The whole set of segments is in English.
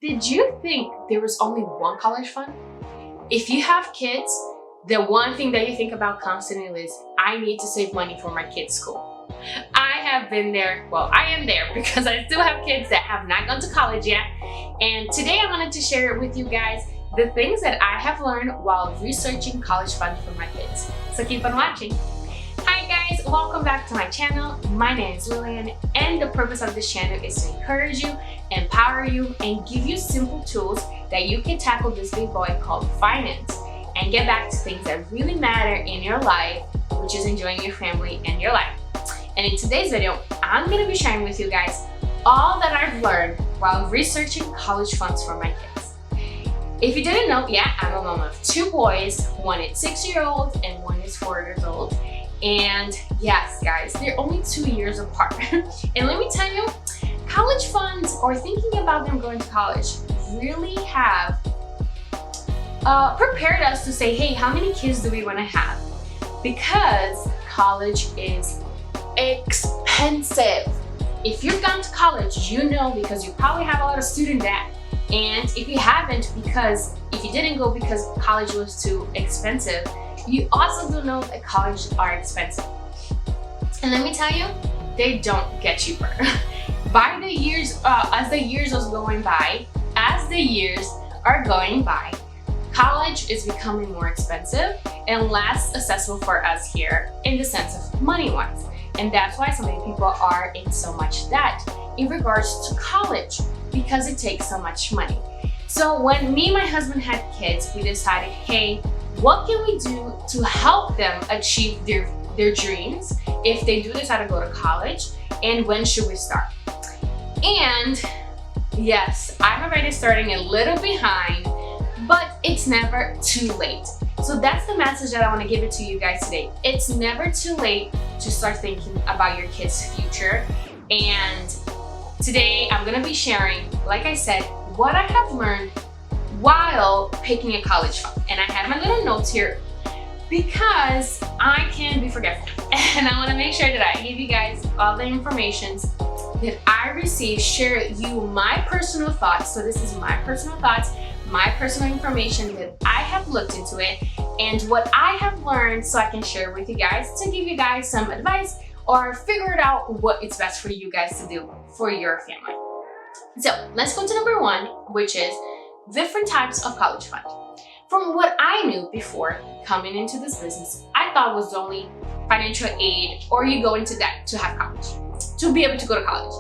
Did you think there was only one college fund? If you have kids, the one thing that you think about constantly is, I need to save money for my kids' school. I have been there, well, I am there because I still have kids that have not gone to college yet. And today I wanted to share with you guys the things that I have learned while researching college funds for my kids. So keep on watching. Hi guys, welcome back to my channel. My name is Lillian, and the purpose of this channel is to encourage you, empower you, and give you simple tools that you can tackle this big boy called finance and get back to things that really matter in your life, which is enjoying your family and your life. And in today's video, I'm going to be sharing with you guys all that I've learned while researching college funds for my kids. If you didn't know, yeah, I'm a mom of two boys. One is 6-year-old and one is 4 years old. And yes, guys, they're only 2 years apart. And let me tell you, college funds or thinking about them going to college really have prepared us to say, hey, how many kids do we want to have? Because college is expensive. If you've gone to college, you know, because you probably have a lot of student debt. And if you haven't, because if you didn't go because college was too expensive, you also do know that colleges are expensive. And let me tell you, they don't get cheaper. By the years, as the years are going by, college is becoming more expensive and less accessible for us here in the sense of money-wise. And that's why so many people are in so much debt in regards to college, because it takes so much money. So when me and my husband had kids, we decided, hey, what can we do to help them achieve their dreams if they do decide to go to college, and when should we start? And yes, I'm already starting a little behind, but it's never too late. So that's the message that I want to give it to you guys today. It's never too late to start thinking about your kids' future. And today I'm going to be sharing, like I said, what I have learned while picking a college fund. And I have my little notes here because I can be forgetful. And I want to make sure that I give you guys all the information that I received, share you my personal thoughts. So this is my personal thoughts, my personal information that I have looked into it, and what I have learned so I can share with you guys to give you guys some advice or figure it out what is best for you guys to do for your family. So let's go to number one, which is different types of college fund. From what I knew before coming into this business, I thought was only financial aid or you go into debt to have college, to be able to go to college.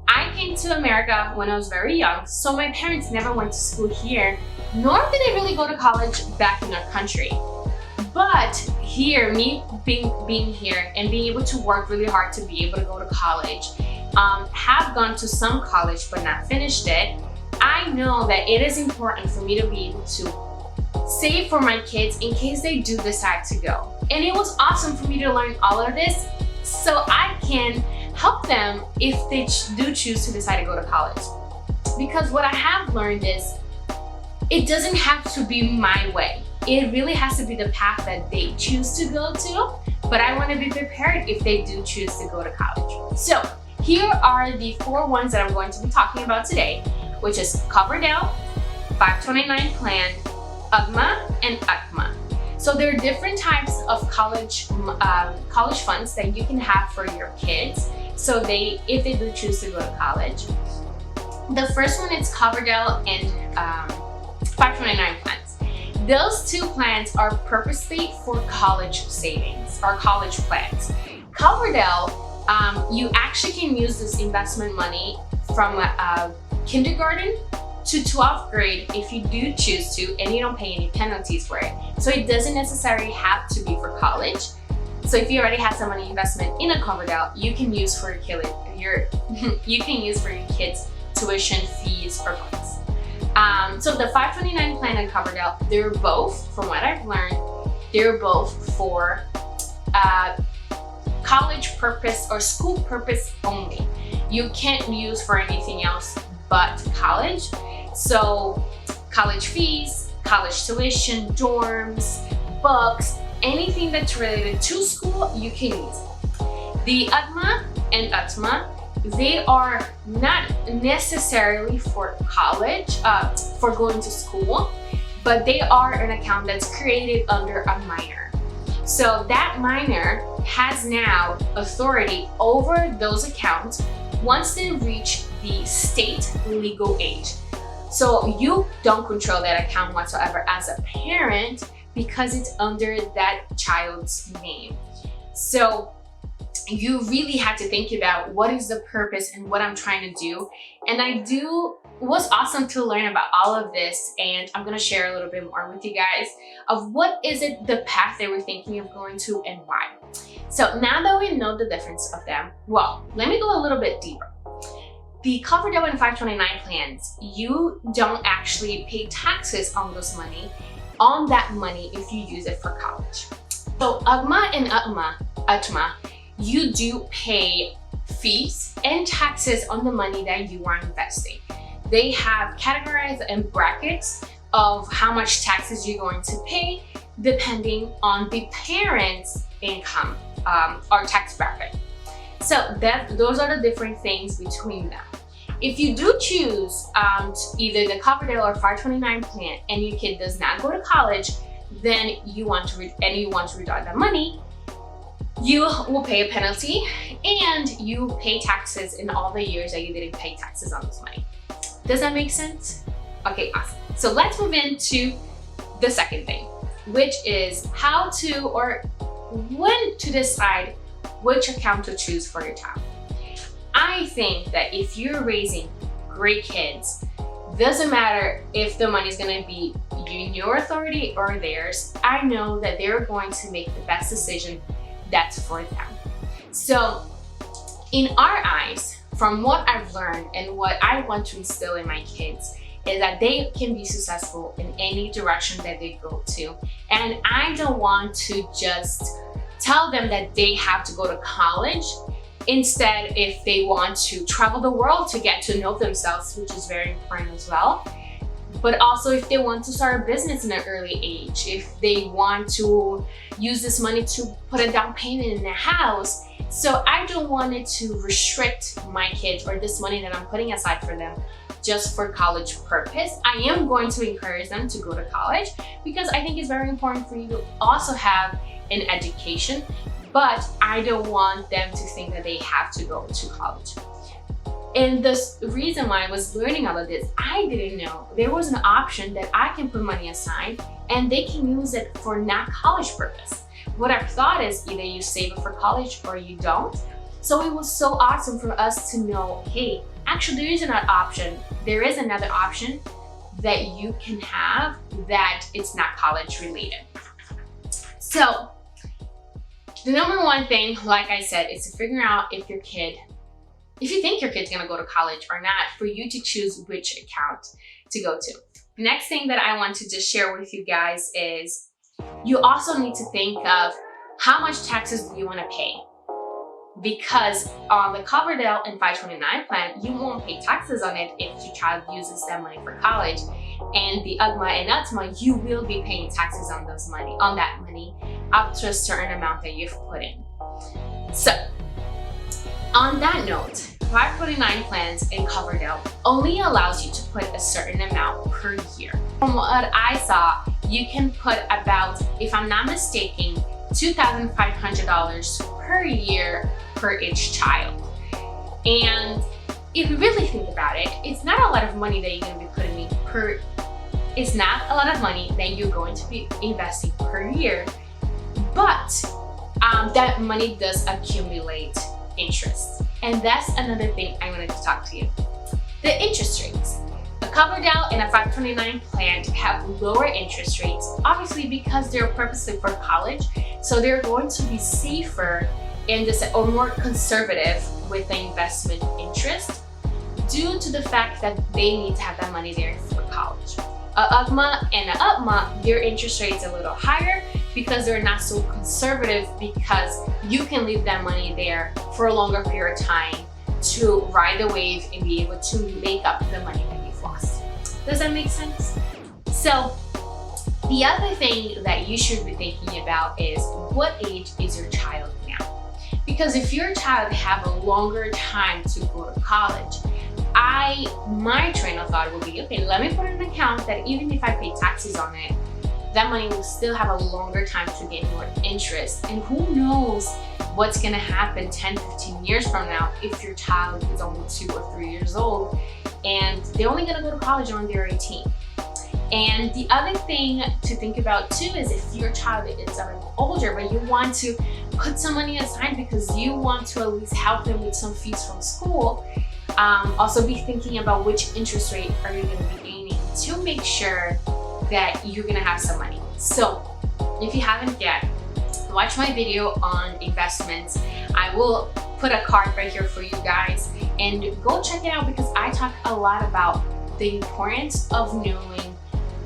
I came to America when I was very young, so my parents never went to school here, nor did they really go to college back in our country. But here, me being here and being able to work really hard to be able to go to college, have gone to some college but not finished it, I know that it is important for me to be able to save for my kids in case they do decide to go. And it was awesome for me to learn all of this so I can help them if they do choose to decide to go to college. Because what I have learned is it doesn't have to be my way. It really has to be the path that they choose to go to, but I want to be prepared if they do choose to go to college. So here are the 4 ones that I'm going to be talking about today, which is Covedell, 529 plan, UGMA, and UTMA. So there are different types of college funds that you can have for your kids. So if they do choose to go to college. The first one is Covedell and 529 plans. Those two plans are purposely for college savings or college plans. Covedell, you actually can use this investment money from kindergarten to 12th grade if you do choose to, and you don't pay any penalties for it. So it doesn't necessarily have to be for college. So if you already have some money investment in a Covedell, you can use for you can use for your kids' tuition, fees, or books. So the 529 plan and Covedell, they're both, from what I've learned, they're both for college purpose or school purpose only. You can't use for anything else but college. So college fees, college tuition, dorms, books, anything that's related to school, you can use. The UGMA and UTMA, they are not necessarily for college, for going to school, but they are an account that's created under a minor. So that minor has now authority over those accounts once they reach the state legal age. So you don't control that account whatsoever as a parent because it's under that child's name. So you really have to think about what is the purpose and what I'm trying to do. And it was awesome to learn about all of this, and I'm gonna share a little bit more with you guys of what is it the path they were thinking of going to and why. So now that we know the difference of them, well, let me go a little bit deeper. The Covedell and 529 plans, you don't actually pay taxes on that money if you use it for college. So UGMA and UTMA, you do pay fees and taxes on the money that you are investing. They have categorized and brackets of how much taxes you're going to pay depending on the parent's income or tax bracket. So those are the different things between them. If you do choose either the Covedell or 529 plan and your kid does not go to college, then you want to withdraw the money, you will pay a penalty and you pay taxes in all the years that you didn't pay taxes on this money. Does that make sense? Okay, awesome. So let's move into the second thing, which is how to or when to decide which account to choose for your child. I think that if you're raising great kids, doesn't matter if the money is going to be in your authority or theirs, I know that they're going to make the best decision that's for them. So in our eyes, from what I've learned and what I want to instill in my kids is that they can be successful in any direction that they go to. And I don't want to just tell them that they have to go to college. Instead, if they want to travel the world to get to know themselves, which is very important as well, but also if they want to start a business in an early age, if they want to use this money to put a down payment in a house. So I don't want it to restrict my kids or this money that I'm putting aside for them just for college purpose. I am going to encourage them to go to college because I think it's very important for you to also have an education, but I don't want them to think that they have to go to college. And the reason why I was learning all of this, I didn't know there was an option that I can put money aside and they can use it for not college purpose. What I've thought is either you save it for college or you don't. So it was so awesome for us to know, hey, actually there is another option. There is another option that you can have that it's not college related. So the number one thing, like I said, is to figure out if you think your kid's gonna go to college or not, for you to choose which account to go to. The next thing that I want to just share with you guys is you also need to think of how much taxes do you want to pay? Because on the Covedell and 529 plan, you won't pay taxes on it if your child uses that money for college. And the UGMA and UTMA, you will be paying taxes on that money up to a certain amount that you've put in. So on that note, 529 plans and Covedell only allows you to put a certain amount per year. From what I saw, you can put about, if I'm not mistaken, $2,500 per year per each child. And if you really think about it, it's not a lot of money that you're going to be putting in it's not a lot of money that you're going to be investing per year, but that money does accumulate interest. And that's another thing I wanted to talk to you. The interest rates. A Covedell and a 529 plan have lower interest rates, obviously because they're purposely for college, so they're going to be safer or more conservative with the investment interest due to the fact that they need to have that money there for college. UGMA and UTMA, their interest rate's a little higher because they're not so conservative, because you can leave that money there for a longer period of time to ride the wave and be able to make up the money that you've lost. Does that make sense? So the other thing that you should be thinking about is what age is your child now? Because if your child have a longer time to go to college, my train of thought would be, okay, let me put in an account that even if I pay taxes on it, that money will still have a longer time to get more interest. And who knows what's gonna happen 10, 15 years from now if your child is only 2 or 3 years old and they're only gonna go to college when they're 18. And the other thing to think about too is if your child is a little older, but you want to put some money aside because you want to at least help them with some fees from school, also be thinking about which interest rate are you going to be gaining to make sure that you're going to have some money. So if you haven't yet, watch my video on investments. I will put a card right here for you guys and go check it out because I talk a lot about the importance of knowing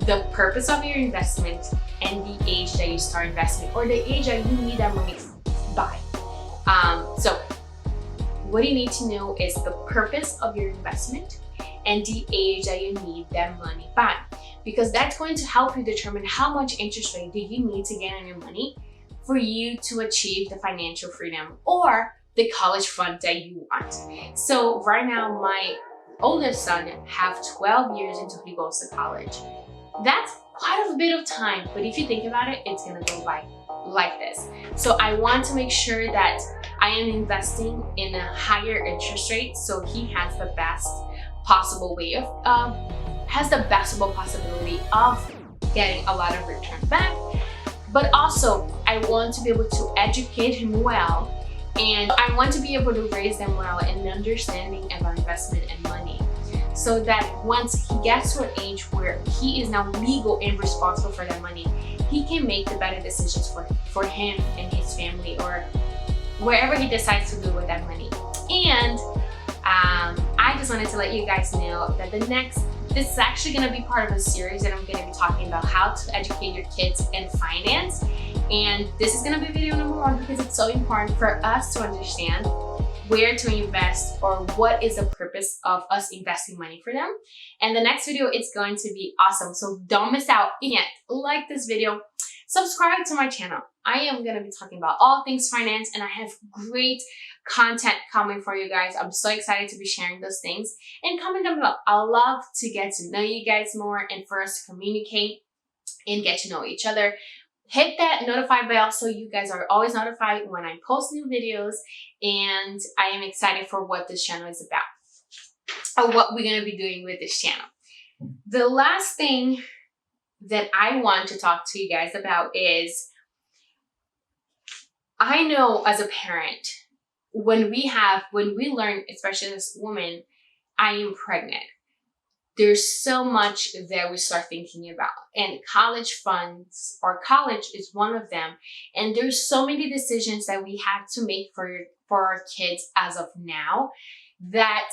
the purpose of your investment and the age that you start investing or the age that you need that money by. So what you need to know is the purpose of your investment and the age that you need that money by, because that's going to help you determine how much interest rate do you need to get on your money for you to achieve the financial freedom or the college fund that you want. So right now, my oldest son have 12 years until he goes to college. That's quite a bit of time, but if you think about it, it's gonna go by like this. So I want to make sure that I am investing in a higher interest rate so he has the best possible way of, has the best possibility of getting a lot of return back. But also, I want to be able to educate him well, and I want to be able to raise them well in understanding about investment and money, so that once he gets to an age where he is now legal and responsible for that money, he can make the better decisions for him and his family or wherever he decides to do with that money. And I just wanted to let you guys know that this is actually going to be part of a series that I'm going to be talking about how to educate your kids in finance. And this is going to be video number 1 because it's so important for us to understand where to invest or what is the purpose of us investing money for them. And the next video, it's going to be awesome. So don't miss out. Yet, like this video, subscribe to my channel. I am going to be talking about all things finance and I have great content coming for you guys. I'm so excited to be sharing those things. And comment down below. I love to get to know you guys more and for us to communicate and get to know each other. Hit that notify bell so you guys are always notified when I post new videos, and I am excited for what this channel is about or what we're going to be doing with this channel. The last thing that I want to talk to you guys about is, I know as a parent, when we learn, especially as women, I am pregnant, there's so much that we start thinking about, and college funds or college is one of them. And there's so many decisions that we have to make for our kids as of now, that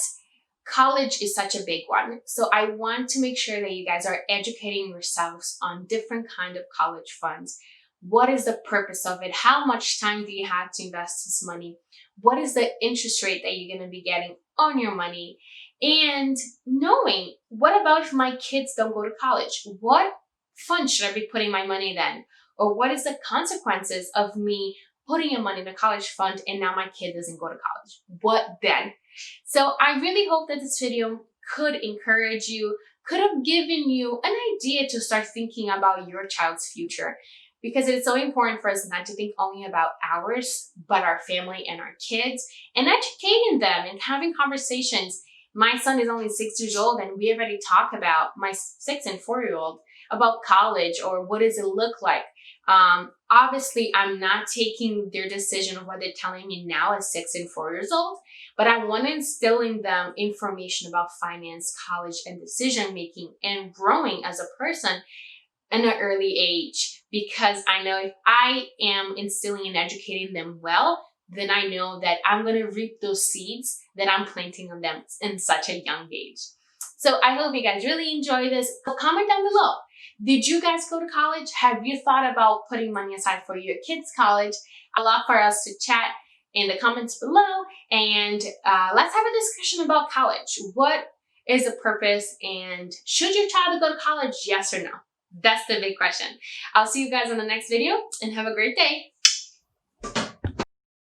college is such a big one. So I want to make sure that you guys are educating yourselves on different kind of college funds. What is the purpose of it? How much time do you have to invest this money? What is the interest rate that you're going to be getting on your money? And knowing, what about if my kids don't go to college? What fund should I be putting my money then? Or what is the consequences of me putting your money in a college fund and now my kid doesn't go to college? What then? So I really hope that this video could encourage you, could have given you an idea to start thinking about your child's future. Because it's so important for us not to think only about ours, but our family and our kids, and educating them and having conversations. My son is only 6 years old and we already talk about, my 6 and 4-year-old, about college or what does it look like. Obviously, I'm not taking their decision of what they're telling me now as 6 and 4 years old, but I want to instill in them information about finance, college, and decision making and growing as a person in an early age. Because I know if I am instilling and educating them well, then I know that I'm going to reap those seeds that I'm planting on them in such a young age. So I hope you guys really enjoy this. Comment down below. Did you guys go to college? Have you thought about putting money aside for your kids' college? I'd love for us to chat in the comments below, and let's have a discussion about college. What is the purpose, and should your child go to college, yes or no? That's the big question. I'll see you guys in the next video and have a great day.